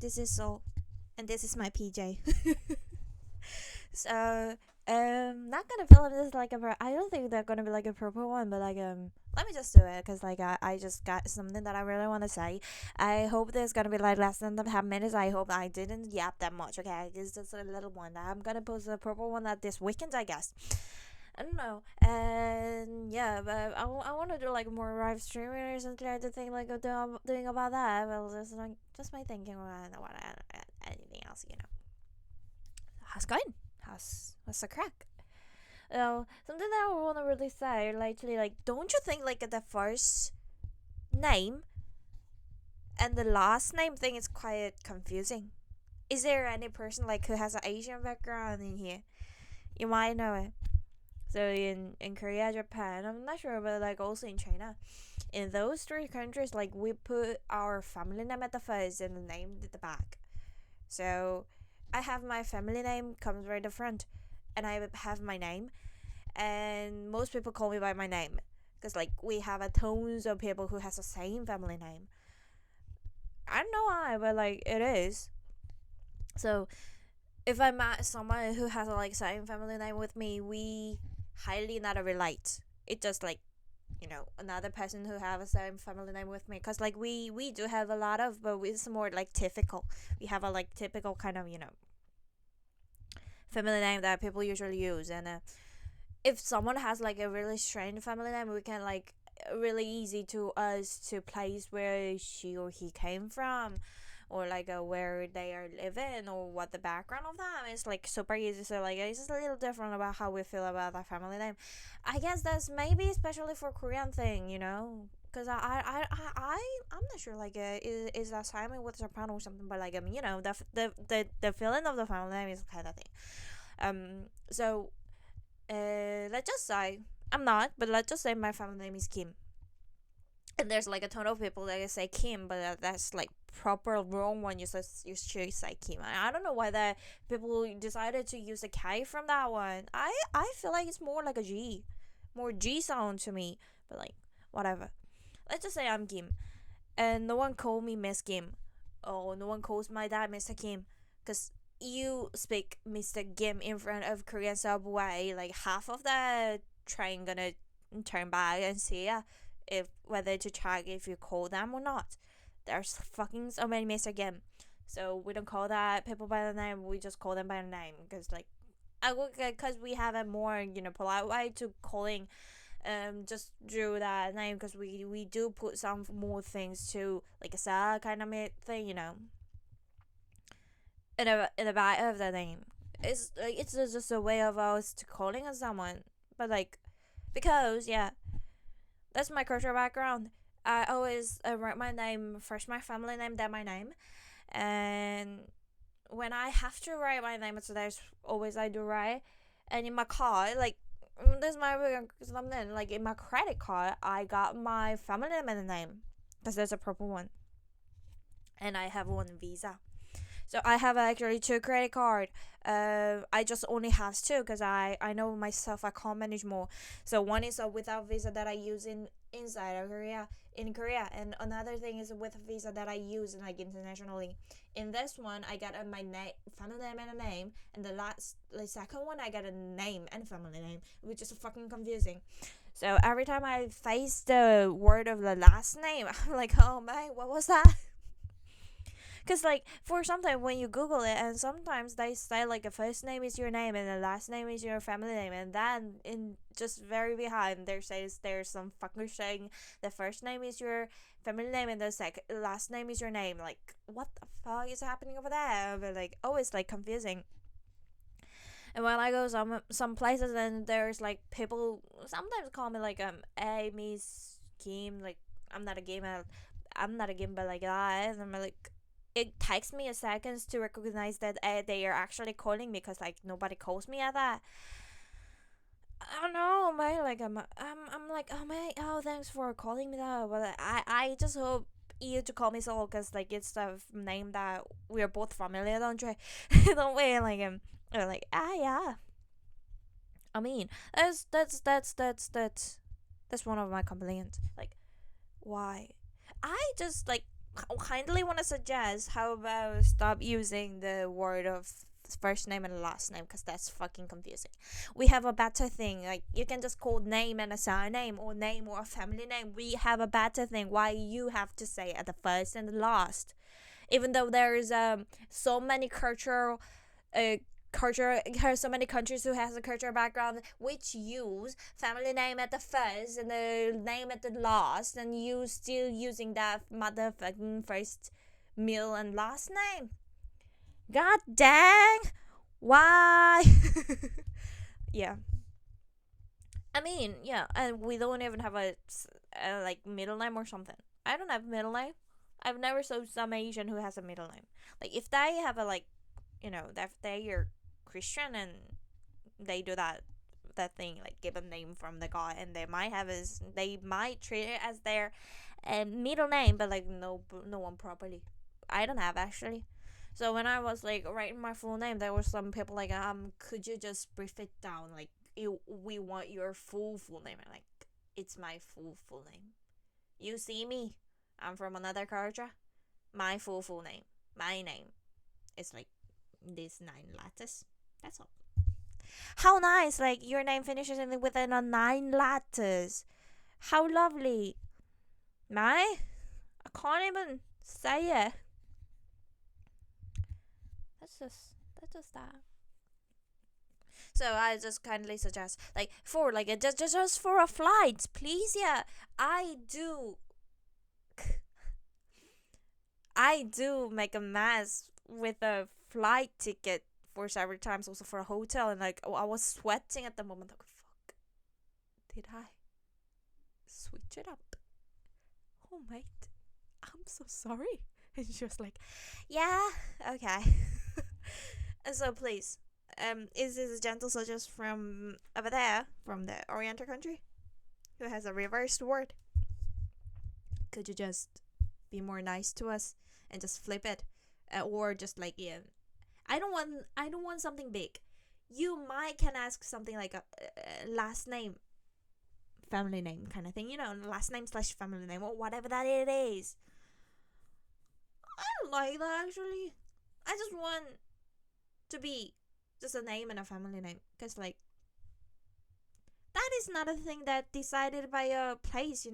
this is Sol, and this is my PJ. So, not gonna film this like I don't think they're gonna be like a proper one, but let me just do it because I just got something that I really want to say. I hope there's gonna be like less than 10 minutes. I hope I didn't yap that much. Okay, it's just a little one. I'm gonna post a proper one at this weekend, I guess. I don't know. And yeah, but I want to do like more live streaming or something. I think like doing about that. Well, just my thinking. I don't want anything else. How's going? What's the crack? Something that I want to really say lately. Like, don't you think like the first name and the last name thing is quite confusing? Is there any person like who has an Asian background in here? You might know it. So in Korea, Japan, I'm not sure, but like also in China, in those three countries, like we put our family name at the first and the name at the back. So I have my family name comes right at the front, and I have my name, and most people call me by my name, because like we have a tons of people who has the same family name. I don't know why, but like it is. So if I met someone who has a like same family name with me, we highly not relate. It just like another person who have a same family name with me, because like we do have a lot of, but it's more like typical. We have a like typical kind of family name that people usually use, and if someone has like a really strange family name, we can like really easy to us to place where she or he came from, or like where they are living, or what the background of them is, like super easy. So like it's just a little different about how we feel about that family name. I guess that's maybe especially for Korean thing, because I'm not sure like is that Simon with Japan or something, but like the feeling of the family name is kind of thing. So let's just say I'm not, but let's just say my family name is Kim, and there's like a ton of people that say Kim, but that's like proper wrong one. You should say Kim. I don't know why that people decided to use a K from that one. I feel like it's more like a G, more G sound to me. But like whatever. Let's just say I'm Kim, and no one called me Miss Kim. Oh, no one calls my dad Mr. Kim, because you speak Mr. Kim in front of Korean subway, like half of the train gonna turn back and see ya, if whether to check if you call them or not. There's fucking so many Mr. Kim, so we don't call that people by the name. We just call them by the name, because like because we have a more polite way to calling just drew that name, because we do put some more things to like a sad kind of thing, in the back of the name. It's just a way of us to calling on someone, but like because yeah, that's my cultural background. I always write my name first, my family name, then my name, and when I have to write my name, so there's always I do write, and in my car, like this might be something like in my credit card, I got my family name and the name, because there's a proper one, and I have one Visa. So I have actually two credit card. I just only have two because I know myself I can't manage more. So one is a without visa that I use inside of Korea in Korea, and another thing is with visa that I use like internationally. In this one, I got my family name and a name, and the second one I got a name and family name, which is fucking confusing. So every time I face the word of the last name, I'm like, oh man, what was that? Because, like, for sometimes when you Google it, and sometimes they say, like, the first name is your name and the last name is your family name. And then, in just very behind, there says there's some fucker saying the first name is your family name and the last name is your name. Like, what the fuck is happening over there? But, like, oh, it's, like, confusing. And when I go some places, and there's, like, people sometimes call me, like, hey, Miss Kim. Like, I'm not a gamer. I'm not a gamer, but, like, that. And I'm, like, it takes me a second to recognize that they are actually calling me, because like nobody calls me at that. I don't know, man. Like I'm like, oh man, oh thanks for calling me that. But I just hope you to call me so, because like it's the name that we're both familiar, don't you? Don't we? Like like yeah. I mean, that's one of my complaints. Like, why? I just like kindly want to suggest, how about stop using the word of first name and last name, because that's fucking confusing. We have a better thing, like you can just call name and a surname, or name or a family name. We have a better thing. Why you have to say at the first and the last? Even though there is so many so many countries who has a cultural background which use family name at the first and the name at the last, and you still using that motherfucking first middle and last name. God dang, why? Yeah, I mean, yeah, and we don't even have a like middle name or something. I don't have middle name. I've never saw some Asian who has a middle name. Like if they have a like, if they are Christian and they do that thing, like give a name from the God, and they might treat it as their middle name, but like no one properly. I don't have actually. So when I was like writing my full name, there were some people like, could you just brief it down? Like, we want your full name. I'm like, it's my full name. You see me? I'm from another culture. My full name. My name. It's like these 9 letters. That's all. How nice! Like your name finishes within a 9 letters. How lovely. My, I can't even say it. That's just that. So I just kindly suggest, like, for like just for a flight, please. Yeah, I do. I do make a mess with a flight ticket for several times, also for a hotel, and like, I was sweating at the moment. Like, fuck, did I switch it up? Oh mate, I'm so sorry. And she was like, yeah, okay. And so please, is this a gentle suggestion from over there, from the Oriental country, who has a reversed word? Could you just be more nice to us and just flip it, or just like, yeah, I don't want something big. You might can ask something like a last name, family name kind of thing, last name slash family name, or whatever that it is. I don't like that actually. I just want to be just a name and a family name, because like that is not a thing that decided by a place.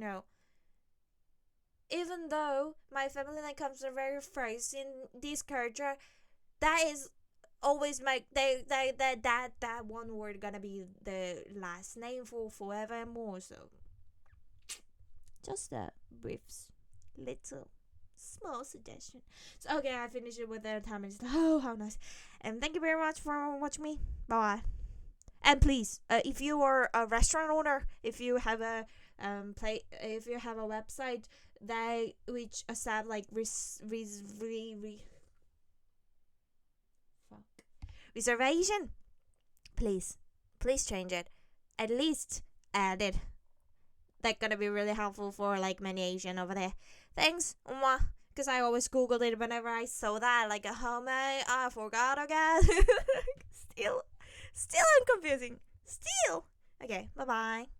Even though my family name comes the very first in this culture, that is always my that one word gonna be the last name for forever and more. So just a brief little small suggestion. So okay, I finished it with the time. Oh, how nice. And thank you very much for watching me. Bye. And please, if you are a restaurant owner, if you have a if you have a website that which accept like reservation, please change it. At least add it. That's gonna be really helpful for like many Asian over there. Thanks. Because I always googled it whenever I saw that. Like, oh my, I forgot again. Still, I'm confusing. Still. Okay, bye bye.